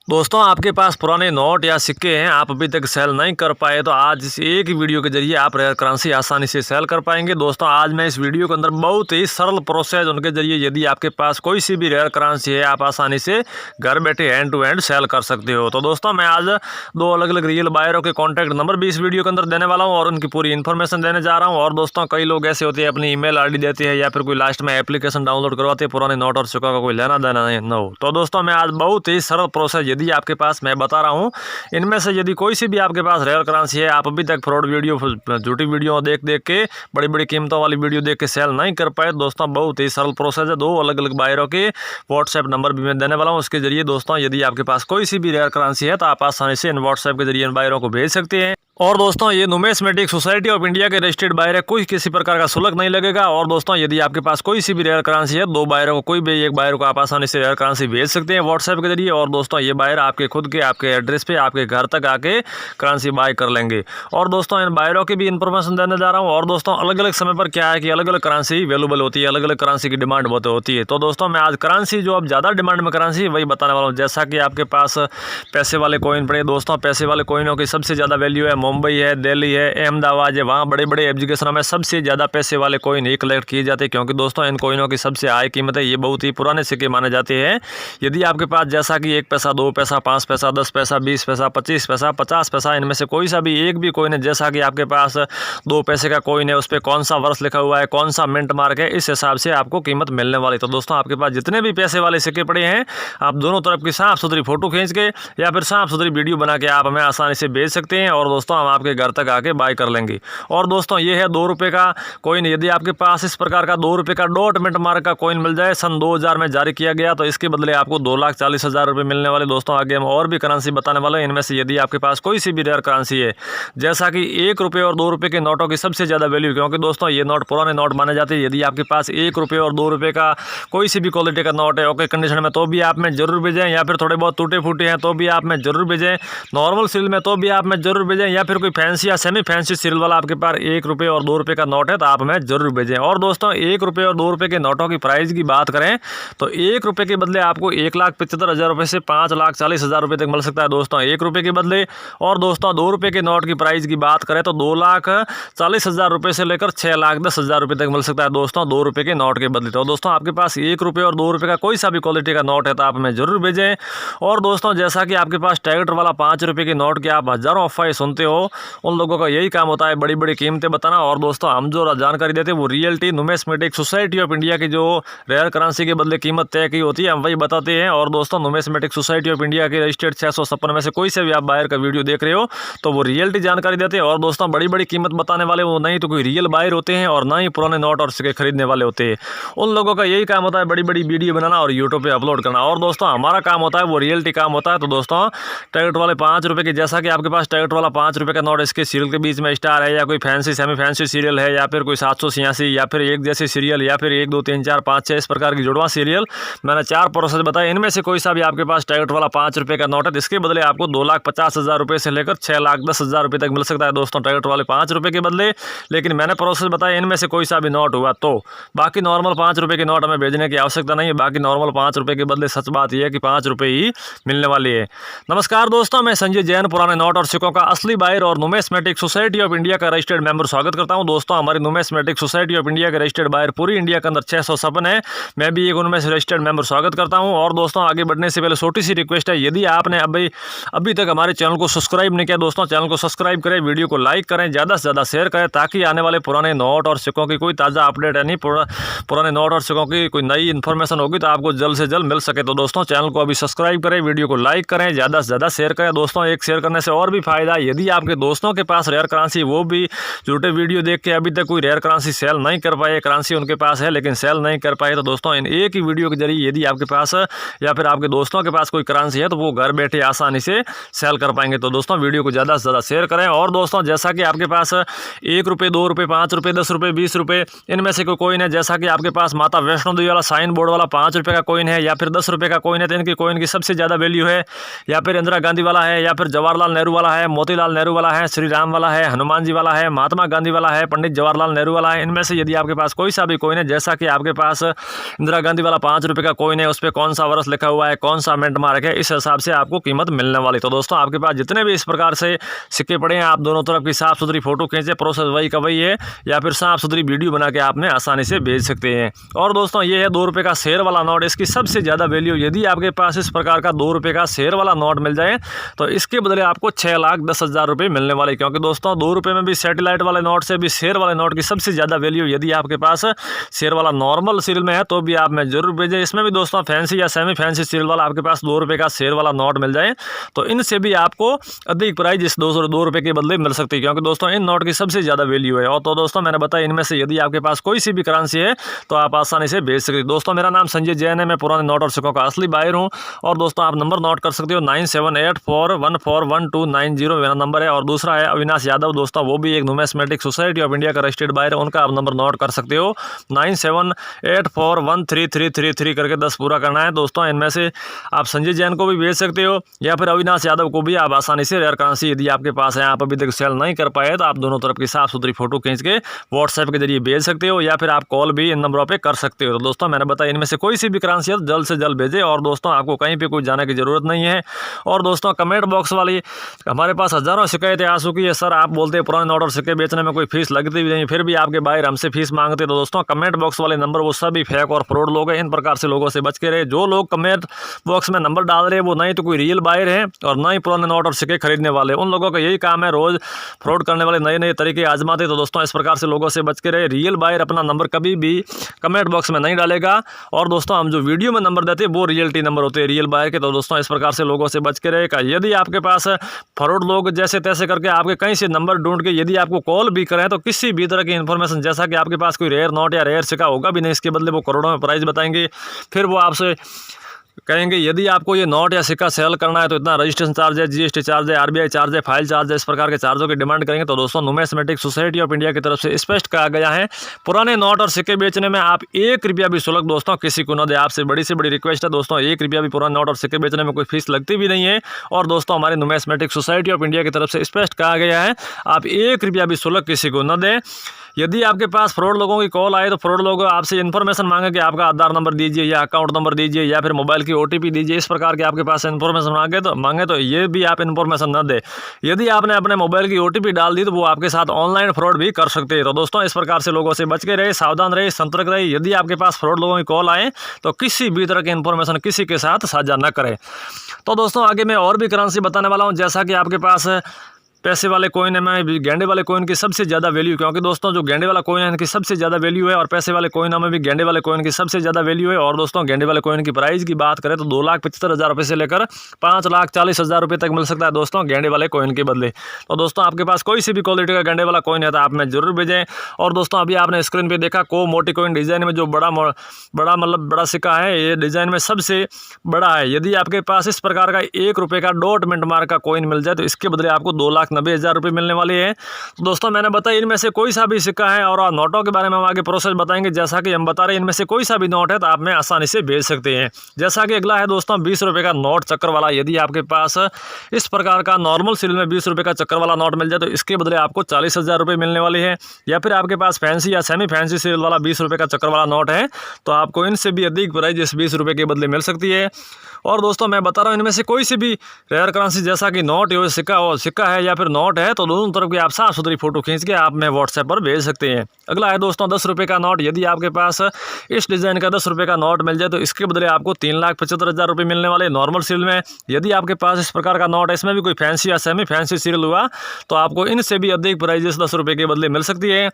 दोस्तों आपके पास पुराने नोट या सिक्के हैं, आप अभी तक सेल नहीं कर पाए तो आज इस एक ही वीडियो के जरिए आप रेयर करेंसी आसानी से सेल कर पाएंगे। दोस्तों आज मैं इस वीडियो के अंदर बहुत ही सरल प्रोसेस उनके जरिए यदि आपके पास कोई सी भी रेयर करेंसी है आप आसानी से घर बैठे हैंड टू हैंड सेल कर सकते हो। तो दोस्तों मैं आज दो अलग अलग रियल बायरों के कॉन्टैक्ट नंबर भी इस वीडियो के अंदर देने वाला हूँ और उनकी पूरी इन्फॉर्मेशन देने जा रहा हूँ। और दोस्तों कई लोग ऐसे होते हैं अपनी ईमेल आईडी देते हैं या फिर कोई लास्ट में एप्लीकेशन डाउनलोड करवाते हैं, पुराने नोट और सिक्कों का कोई लेना देना न हो। तो दोस्तों मैं आज बहुत ही सरल प्रोसेस यदि आपके पास मैं बता रहा हूं, इनमें से यदि कोई सी भी आपके पास रेयर करेंसी है, आप अभी तक फ्रॉड वीडियो झूठी वीडियो देख के बड़ी बड़ी कीमतों वाली वीडियो देख के सेल नहीं कर पाए, दोस्तों बहुत ही सरल प्रोसेस है। दो अलग अलग बायरों के व्हाट्सएप नंबर भी मैं देने वाला हूं। उसके जरिए दोस्तों यदि आपके पास कोई सी भी रेयर करेंसी है तो आप आसानी से इन व्हाट्सएप के जरिए इन बायरों को भेज सकते हैं। और दोस्तों ये नुमिस्मेटिक सोसाइटी ऑफ इंडिया के रजिस्टर्ड बायर है, कोई किसी प्रकार का शुल्क नहीं लगेगा। और दोस्तों यदि आपके पास कोई सी भी रेयर करेंसी है, दो बायरों को कोई भी एक बायर को आप आसानी से रेयर करेंसी भेज सकते हैं व्हाट्सएप के जरिए। और दोस्तों ये बायर आपके खुद के आपके एड्रेस पे आपके घर तक आके करेंसी बाय कर लेंगे। और दोस्तों इन बायरों की भी इन्फॉर्मेशन देने जा रहा हूँ। और दोस्तों अलग अलग समय पर क्या है कि अलग अलग करेंसी अवेलेबल होती है, अलग अलग करेंसी की डिमांड बहुत होती है। तो दोस्तों मैं आज करेंसी जो अब ज़्यादा डिमांड में करेंसी वही बताने वाला हूँ। जैसा कि आपके पास पैसे वाले कॉइन पड़े, दोस्तों पैसे वाले कॉइनों की सबसे ज़्यादा वैल्यू है, मुंबई है, दिल्ली है, अहमदाबाद है, वहाँ बड़े बड़े एजुकेशनों में सबसे ज़्यादा पैसे वाले कॉइन ही कलेक्ट किए जाते हैं, क्योंकि दोस्तों इन कॉइनों की सबसे हाई कीमत है। ये बहुत ही पुराने सिक्के माने जाते हैं। यदि आपके पास जैसा कि 1 पैसा, 2 पैसा, 5 पैसा, 10 पैसा, 20 पैसा, 25 पैसा, 50 पैसा, इनमें से कोई सा भी एक भी कॉइन है, जैसा कि आपके पास 2 पैसे का कॉइन है, उस पर कौन सा वर्ष लिखा हुआ है, कौन सा मिंट मार्क है, इस हिसाब से आपको कीमत मिलने वाली। तो दोस्तों आपके पास जितने भी पैसे वाले सिक्के पड़े हैं, आप दोनों तरफ की साफ सुथरी फोटो खींच के या फिर साफ सुथरी वीडियो बना के आप हमें आसानी से भेज सकते हैं। और दोस्तों हम आपके घर तक आके बाय कर लेंगे। और दोस्तों ये है 2 रुपये का कॉइन। यदि आपके पास इस प्रकार का 2 रुपये का डॉट मिंट मार्क का कॉइन मिल जाए, सन 2000 में जारी किया गया, तो इसके बदले आपको 2,40,000 रुपये मिलने वाले। दोस्तों आगे हम और भी करेंसी बताने वाले हैं। इनमें से यदि आपके पास कोई सी भी रेयर करेंसी है, जैसा कि 1 रुपये और 2 रुपये के नोटों की सबसे ज़्यादा वैल्यू, क्योंकि दोस्तों ये नोट पुराने नोट माने जाते हैं। यदि आपके पास 1 रुपये और 2 रुपये का कोई सी भी क्वालिटी का नोट है ओके कंडीशन में, तो भी आप में जरूर भेजें, या फिर थोड़े बहुत टूटे फूटे हैं तो भी आप में जरूर भेजें, नॉर्मल सीरियल में तो भी आप में जरूर भेजें, या फिर कोई फैंसी या सेमी फैंसी सीरियल वाला आपके पास 1 रुपये और 2 रुपये का नोट है तो आप हमें जरूर भेजें। और दोस्तों 1 रुपये और 2 रुपये के नोटों की प्राइस की बात करें तो 1 रुपये के बदले आपको 1,75,000 रुपये से 5,40,000 रुपये तक मिल सकता है दोस्तों 1 रुपये के बदले। और दोस्तों 2 रुपये के नोट की प्राइस की बात करें तो 2,40,000 रुपये से लेकर 6,10,000 रुपये तक मिल सकता है दोस्तों 2 रुपये के नोट के बदले। तो दोस्तों आपके पास 1 रुपये और 2 रुपये का कोई सा भी क्वालिटी का नोट है तो आप हमें जरूर भेजें। और दोस्तों जैसा कि आपके पास टैगेट वाला 5 रुपये के नोट के आप हज़ारों अफवाहें सुनते हो, उन लोगों का यही काम होता है बड़ी बड़ी कीमतें बताना। और दोस्तों हम जो जानकारी देते हैं वो reality numismatic society of India की जो रेयर करेंसी के बदले कीमत तय की होती है हम वही बताते हैं। और दोस्तों नुमिस्मेटिक सोसाइटी ऑफ इंडिया के रजिस्टर्ड 656 में से कोई से भी आप बायर का वीडियो देख रहे हो तो वो रियलिटी जानकारी देते हैं। और दोस्तों बड़ी बड़ी कीमत बताने वाले वो नहीं तो कोई रियल बायर होते हैं और ना ही पुराने नोट और सिक्के खरीदने वाले होते हैं। उन लोगों का यही काम होता है बड़ी बड़ी वीडियो बनाना और यूट्यूब पर अपलोड करना। और दोस्तों हमारा काम होता है वो रियलिटी काम होता है। तो दोस्तों टैगेट वाले 5 रुपये के, जैसा कि आपके पास टैगेट वाला 5 रुपये का नोट, इसके सीरियल के बीच में स्टार है, या कोई फैंसी सेमी फैंसी सीरियल है, या फिर कोई 786 या फिर एक जैसे सीरियल, या फिर 1 2 3 4 5 6 इस प्रकार की जुड़वा सीरियल, मैंने 4 प्रोसेस बताए। इनमें से कोई सा भी आपके पास टैगेट वाला 5 रुपये का नोट है, इसके बदले आपको 2,50,000 रुपये से लेकर 6,10,000 रुपये तक मिल सकता है दोस्तों टैगेट वाले 5 रुपये के बदले। लेकिन मैंने प्रोसेस बताया इनमें से कोई सा भी नोट हुआ तो बाकी नॉर्मल 5 रुपये के नोट हमें भेजने की आवश्यकता नहीं है। बाकी नॉर्मल 5 रुपये के बदले सच बात यह है कि 5 रुपये ही मिलने वाली है। नमस्कार दोस्तों, मैं संजय जैन, पुराने नोट और सिक्कों का असली बायर और नुमिस्मेटिक सोसाइटी ऑफ इंडिया का रजिस्टर्ड मेंबर स्वागत करता हूं। दोस्तों हमारी नुमिस्मेटिक सोसाइटी ऑफ इंडिया के रजिस्टर्ड बायर पूरी इंडिया के अंदर 656 है, मैं भी एक उनमें से रजिस्टर्ड मेंबर स्वागत करता हूं। और दोस्तों आगे बढ़ने से पहले छोटी सी रिक्वेस्ट है, यदि आपने अभी तक हमारे चैनल को सब्सक्राइब नहीं किया दोस्तों चैनल को सब्सक्राइब करें, वीडियो को लाइक करें, ज़्यादा से ज़्यादा शेयर करें, ताकि आने वाले पुराने नोट और सिक्कों की कोई ताज़ा अपडेट यानी पुराने नोट और सिक्कों की कोई नई इन्फॉर्मेशन होगी तो आपको जल्द से जल्द मिल सके। तो दोस्तों चैनल को अभी सब्सक्राइब करें, वीडियो को लाइक करें, ज़्यादा से ज़्यादा शेयर करें। दोस्तों एक शेयर करने से और भी फायदा, यदि आपके दोस्तों के पास रेयर करेंसी वो भी झूठे वीडियो देख के अभी तक कोई रेयर करेंसी सेल नहीं कर पाए, करेंसी उनके पास है लेकिन सेल नहीं कर पाए, तो दोस्तों इन एक ही वीडियो के जरिए यदि आपके पास या फिर आपके दोस्तों के पास कोई करेंसी है तो वो घर बैठे आसानी से सेल कर पाएंगे। तो दोस्तों वीडियो को ज़्यादा से ज़्यादा शेयर करें। और दोस्तों जैसा कि आपके पास 1 रुपये, 2 रुपये, 5 रुपये, 10 रुपये, 20 रुपये, इनमें से कोई कॉइन है, जैसा कि आपके पास माता वैष्णो देवी वाला साइन बोर्ड वाला 5 रुपये का कॉइन है, या फिर 10 रुपये का कॉइन है, तो इनकी कॉइन की सबसे ज़्यादा वैल्यू है, या फिर इंदिरा गांधी वाला है, या फिर जवाहरलाल नेहरू वाला है, मोतीलाल नेहरू नेहरू वाला है, श्री राम वाला है, हनुमान जी वाला है, महात्मा गांधी वाला है, पंडित जवाहरलाल नेहरू वाला है। इनमें से यदि आपके पास कोई सा भी कॉइन है, जैसा कि आपके पास इंदिरा गांधी वाला 5 रुपये का कॉइन है, उस पर कौन सा वर्ष लिखा हुआ है, कौन सा मिंट मार्क है, इस हिसाब से आपको कीमत मिलने वाली। तो दोस्तों आपके पास जितने भी इस प्रकार से सिक्के पड़े हैं, आप दोनों तरफ की साफ सुथरी फोटो खींचे, प्रोसेस वही का वही है, या फिर साफ सुथरी वीडियो बना के आपने आसानी से भेज सकते हैं। और दोस्तों ये है 2 रुपये का शेयर वाला नोट। इसकी सबसे ज़्यादा वैल्यू, यदि आपके पास इस प्रकार का 2 रुपये का शेयर वाला नोट मिल जाए तो इसके बदले आपको 6,10,000 रुपये मिलने वाले। क्योंकि दोस्तों 2 रुपये में भी सैटेलाइट वाले नोट से भी शेयर वाले नोट की सबसे ज़्यादा वैल्यू, यदि आपके पास शेयर वाला नॉर्मल सीरियल में है तो भी आप में जरूर भेजें। इसमें भी दोस्तों फैंसी या सेमी फैंसी सीरियल वाला आपके पास 2 रुपये का शेयर वाला नोट मिल जाए तो इनसे भी आपको अधिक प्राइस इस 2 रुपये के बदले मिल सकती है। क्योंकि दोस्तों इन नोट की सबसे ज़्यादा वैल्यू है। और तो दोस्तों मैंने बताया इनमें से यदि आपके पास कोई सी भी करेंसी है तो आप आसानी से भेज सकते हैं। दोस्तों मेरा नाम संजय जैन है, मैं पुराने नोट और सिक्कों का असली बायर हूँ। और दोस्तों आप नंबर नोट कर सकते हो 9784141290 मेरा नंबर है। और दूसरा है अविनाश यादव, दोस्तों वो भी एक न्यूमिस्मेटिक सोसाइटी ऑफ इंडिया का रजिस्टर्ड बायर है, उनका आप नंबर नोट कर सकते हो 9784133333 करके 10 पूरा करना है। दोस्तों इनमें से आप संजय जैन को भी भेज सकते हो या फिर अविनाश यादव को भी आप आसानी से रेयर करेंसी यदि आपके पास है, आप अभी तक सेल नहीं कर पाए तो आप दोनों तरफ की साफ सुथरी फोटो खींच के व्हाट्सएप के जरिए भेज सकते हो या फिर आप कॉल भी इन नंबरों पे कर सकते हो। तो दोस्तों मैंने बताया इनमें से कोई सी भी करेंसी है जल्द से जल्द भेजें। और दोस्तों आपको कहीं पे कोई जाने की जरूरत नहीं है। और दोस्तों कमेंट बॉक्स वाली हमारे पास हज़ारों शिकायतें आ चुकी है, सर आप बोलते हैं पुराने नोट और सिक्के बेचने में कोई फीस लगती भी नहीं, फिर भी आपके बायर हमसे फीस मांगते। तो दोस्तों कमेंट बॉक्स वाले नंबर वो सभी फेक और फ्रॉड लोग हैं, इन प्रकार से लोगों से बच के रहे। जो लोग कमेंट बॉक्स में नंबर डाल रहे हैं वो नहीं तो कोई रियल बायर है और ना ही पुराने नोट और सिक्के खरीदने वाले। उन लोगों का यही काम है रोज फ्रॉड करने वाले नए नए तरीके आजमाते। तो दोस्तों इस प्रकार से लोगों से बच के रहे। रियल बायर अपना नंबर कभी भी कमेंट बॉक्स में नहीं डालेगा। और दोस्तों हम जो वीडियो में नंबर देते हैं वो रियलिटी नंबर होते हैं रियल बायर के। तो दोस्तों इस प्रकार से लोगों से बच के रहेगा। यदि आपके पास फ्रॉड लोग जैसे तैसे करके आपके कहीं से नंबर ढूंढ के यदि आपको कॉल भी करें तो किसी भी तरह की इन्फॉर्मेशन, जैसा कि आपके पास कोई रेयर नोट या रेयर सिक्का होगा भी नहीं, इसके बदले वो करोड़ों में प्राइस बताएंगे। फिर वो आपसे कहेंगे यदि आपको ये नोट या सिक्का सेल करना है तो इतना रजिस्ट्रेशन चार्ज है, जीएसटी चार्ज है, आरबीआई चार्ज है, फाइल चार्ज है, इस प्रकार के चार्जों की डिमांड करेंगे। तो दोस्तों न्यूमिस्मेटिक सोसाइटी ऑफ इंडिया की तरफ से स्पष्ट कहा गया है पुराने नोट और सिक्के बेचने में आप 1 रुपया भी शुल्क दोस्तों किसी को न दे। आपसे बड़ी से बड़ी रिक्वेस्ट है दोस्तों, 1 रुपया भी पुराने नोट और सिक्के बेचने में कोई फीस लगती भी नहीं है। और दोस्तों हमारे न्यूमिस्मेटिक सोसाइटी ऑफ इंडिया की तरफ से स्पष्ट कहा गया है आप 1 रुपया भी शुल्क किसी को न दें। यदि आपके पास फ्रॉड लोगों की कॉल आए तो फ्रॉड लोग आपसे इन्फॉर्मेशन मांगे कि आपका आधार नंबर दीजिए या अकाउंट नंबर दीजिए या फिर मोबाइल की OTP दीजिए, इस प्रकार के आपके पास इन्फॉर्मेशन मांगे तो ये भी आप इन्फॉर्मेशन न दे। यदि आपने अपने मोबाइल की OTP डाल दी तो वो आपके साथ ऑनलाइन फ्रॉड भी कर सकते हैं। तो दोस्तों इस प्रकार से लोगों से बच के रहे, सावधान रहे, सतर्क रहे। यदि आपके पास फ्रॉड लोगों की कॉल आए तो किसी भी तरह की इन्फॉर्मेशन किसी के साथ साझा न करें। तो दोस्तों आगे मैं और भी करेंसी बताने वाला हूँ। जैसा कि आपके पास पैसे वाले कॉइन है, मैं गेंडे वाले कॉइन की सबसे ज़्यादा वैल्यू, क्योंकि दोस्तों जो गेंडे वाला कॉइन है इनकी सबसे ज़्यादा वैल्यू है और पैसे वाले कॉइनों में भी गेंडे वाले कॉइन की सबसे ज़्यादा वैल्यू है। और दोस्तों गेंडे वाले कॉइन की प्राइस की बात करें तो 2,75,000 रुपये से लेकर 5,40,000 रुपये तक मिल सकता है दोस्तों गेंडे वाले कॉइन के बदले। तो दोस्तों आपके पास कोई सी भी क्वालिटी का गेंडे वाला कॉइन है तो आप में जरूर भेजें। और दोस्तों अभी आपने स्क्रीन पर देखा को मोटी कॉइन डिज़ाइन में जो बड़ा सिक्का है, ये डिज़ाइन में सबसे बड़ा है। यदि आपके पास इस प्रकार का 1 रुपये का डॉट मिंट मार्क का कॉइन मिल जाए तो इसके बदले आपको 2,90,000 रुपये मिलने वाली है। तो दोस्तों मैंने बताया इनमें से कोई सा भी सिक्का है और नोटों के बारे में हम आगे प्रोसेस बताएंगे। जैसा कि हम बता रहे हैं इनमें से कोई सा भी नोट है तो आप में आसानी से भेज सकते हैं। जैसा कि अगला है दोस्तों 20 रुपये का नोट चक्कर वाला। यदि आपके पास इस प्रकार का नॉर्मल सीरियल में 20 रुपये का चक्कर वाला नोट मिल जाए तो इसके बदले आपको 40,000 रुपये मिलने वाली है। या फिर आपके पास फैंसी या सेमी फैंसी सीरियल वाला 20 रुपये का चक्कर वाला नोट है तो आपको इनसे भी अधिक प्राइस इस 20 रुपये के बदले मिल सकती है। और दोस्तों मैं बता रहा हूँ इनमें से कोई सी भी रेयर करेंसी जैसा कि नोट हो, सिक्का है या फिर नोट है तो दोनों तरफ की आप साफ सुथरी फोटो खींच के आप में व्हाट्सएप पर भेज सकते हैं। अगला है दोस्तों 10 रुपये का नोट। यदि आपके पास इस डिज़ाइन का 10 रुपये का नोट मिल जाए तो इसके बदले आपको 3,75,000 रुपये मिलने वाले नॉर्मल सीरियल में। यदि आपके पास इस प्रकार का नोट है, इसमें भी कोई फैंसी या सेमी फैंसी सीरियल हुआ तो आपको इनसे भी अधिक प्राइजेस 10 रुपये के बदले मिल सकती है।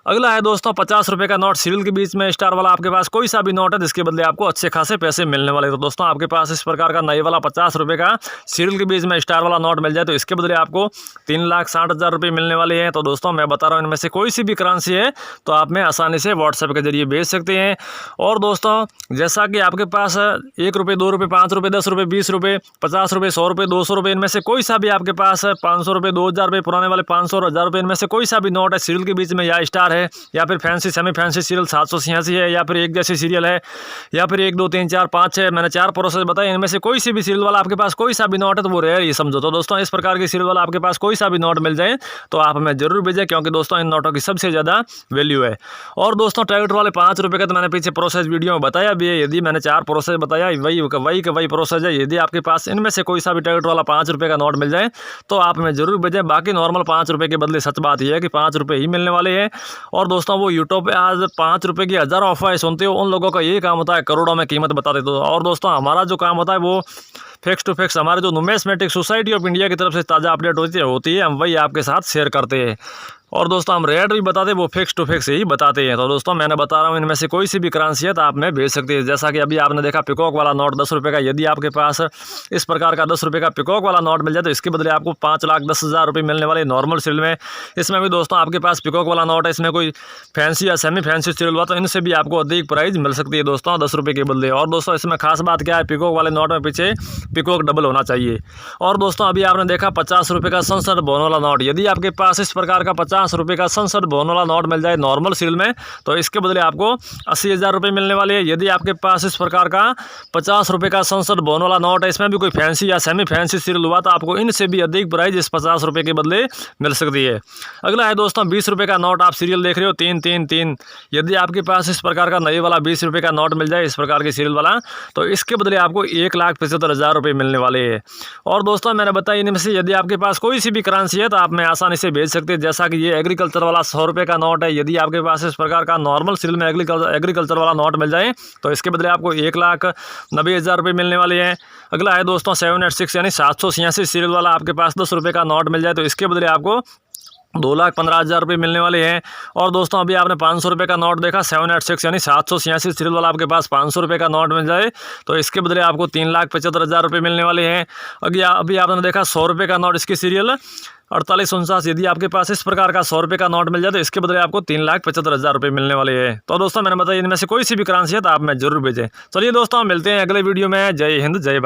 अगला है दोस्तों 50 रुपये का नोट। सीरियल के बीच में स्टार वाला आपके पास कोई सा भी नोट है जिसके बदले आपको अच्छे खासे पैसे मिलने वाले। तो दोस्तों आपके पास इस प्रकार का नए वाला 50 रुपये का सीरियल के बीच में स्टार वाला नोट मिल जाए तो इसके बदले आपको 3,60,000 रुपये मिलने वाले हैं। तो दोस्तों मैं बता रहा हूँ इनमें से कोई सी भी करेंसी है तो आप में आसानी से व्हाट्सएप के जरिए भेज सकते हैं। और दोस्तों जैसा कि आपके पास 1 रुपये, 2 रुपये, 5 रुपये, 10 रुपये, 20 रुपये, 50 रुपये, 100 रुपये, 200 रुपये, इनमें से कोई सा भी आपके पास 500 रुपये, 2,000 रुपये, पुराने वाले 500 और 1,000 रुपये, इनमें से कोई सा भी नोट है सीरियल के बीच में या स्टार है, या फिर फैंसी सेमी फैंसी सीरियल 786 है, या फिर एक जैसी सीरियल है, या फिर 1 2 3 4 5 6 मैंने 4 प्रोसेस बताए। इनमें से कोई सी भी सीरियल वाला आपके पास कोई सा भी नोट है तो वो रेयर ही समझो। तो दोस्तों इस प्रकार की सीरियल वाला आपके पास कोई सा भी नोट मिल जाए तो आप हमें जरूर भेजें, क्योंकि दोस्तों इन नोटों की सबसे ज़्यादा वैल्यू है। और दोस्तों टैगेट वाले 5 रुपये का तो मैंने पीछे प्रोसेस वीडियो में बताया भी है। यदि मैंने 4 प्रोसेस बताया वही प्रोसेस है। यदि आपके पास इनमें से कोई सा भी टैगेट वाला 5 रुपये का नोट मिल जाए तो आप हमें जरूर भेजें। बाकी नॉर्मल 5 रुपये के बदले सच बात यह है कि 5 रुपये ही मिलने वाले हैं। और दोस्तों वो यूट्यूब पे आज 5 रुपये की हज़ारों अफवाहें सुनते हो, उन लोगों का यही काम होता है करोड़ों में कीमत बता देते हो। और दोस्तों हमारा जो काम होता है वो फैक्स टू फैक्स हमारे जो नुमिस्मेटिक सोसाइटी ऑफ इंडिया की तरफ से ताज़ा अपडेट होती है, हम वही आपके साथ शेयर करते हैं। और दोस्तों हम रेट भी बताते हैं वो फिक्स टू फिक्स ही बताते हैं। तो दोस्तों मैंने बता रहा हूँ इनमें से कोई सी भी करेंसी है तो आप में भेज सकते हैं। जैसा कि अभी आपने देखा पिकॉक वाला नोट 10 रुपये का, यदि आपके पास इस प्रकार का 10 रुपये का पिकॉक वाला नोट मिल जाए तो इसके बदले आपको 5,10,000 रुपये मिलने वाले नॉर्मल सीरियल में। इसमें भी दोस्तों आपके पास पिकॉक वाला नोट है, इसमें कोई फैंसी या सेमी फैंसी सीरियल हुआ तो इनसे भी आपको अधिक प्राइस मिल सकती है दोस्तों 10 रुपये के बदले। और दोस्तों इसमें खास बात क्या है, पिकॉक वाले नोट में पीछे पिकॉक डबल होना चाहिए। और दोस्तों अभी आपने देखा 50 रुपये का संसद भवन वाला नोट, यदि आपके पास इस प्रकार का 50 रुपये का संसद भवन वाला नोट मिल जाए नॉर्मल सीरियल में तो इसके बदले आपको 80,000 रुपये मिलने वाले हैं। यदि आपके पास इस प्रकार का 50 रुपये का संसद भवन वाला नोट है, इसमें भी कोई फैंसी या सेमी फैंसी सीरियल हुआ तो आपको इनसे भी अधिक प्राइस इस 50 रुपये के बदले मिल सकती है। अगला है दोस्तों 20 रुपये का नोट, आप सीरियल देख रहे हो 3-3-3, यदि आपके पास इस प्रकार का नए वाला 20 रुपये का नोट मिल जाए इस प्रकार के सीरियल वाला तो इसके बदले आपको 1,75,000 रुपये मिलने वाले हैं। और दोस्तों मैंने बताया इनमें से यदि आपके पास कोई सी भी करेंसी है तो आप में आसानी से भेज सकते हैं। जैसा कि ये एग्रीकल्चर वाला 100 रुपये का नोट है, यदि आपके पास इस प्रकार का नॉर्मल सीरियल में एग्रीकल्चर वाला नोट मिल जाए तो इसके बदले आपको 1,90,000 रुपये मिलने वाले हैं। अगला है दोस्तों 786 यानी 786 सीरियल वाला आपके पास 10 रुपये का नोट मिल जाए तो इसके बदले आपको 2,15,000 रुपये मिलने वाले हैं। और दोस्तों अभी आपने 500 रुपये का नोट देखा, 786 यानी 786 सीरियल वाला आपके पास 500 रुपये का नोट मिल जाए तो इसके बदले आपको 3,75,000 रुपये मिलने वाले हैं। अभी आपने देखा 100 रुपये का नोट, इसकी सीरियल 4849, यदि आपके पास इस प्रकार का 100 रुपये का नोट मिल जाए तो इसके बदले आपको 3,75,000 रुपये मिलने वाले हैं। तो दोस्तों मैंने बताया इनमें से कोई सी भी करेंसी है तो आप मैं जरूर भेजें। चलिए दोस्तों मिलते हैं अगले वीडियो में। जय हिंद जय भारत।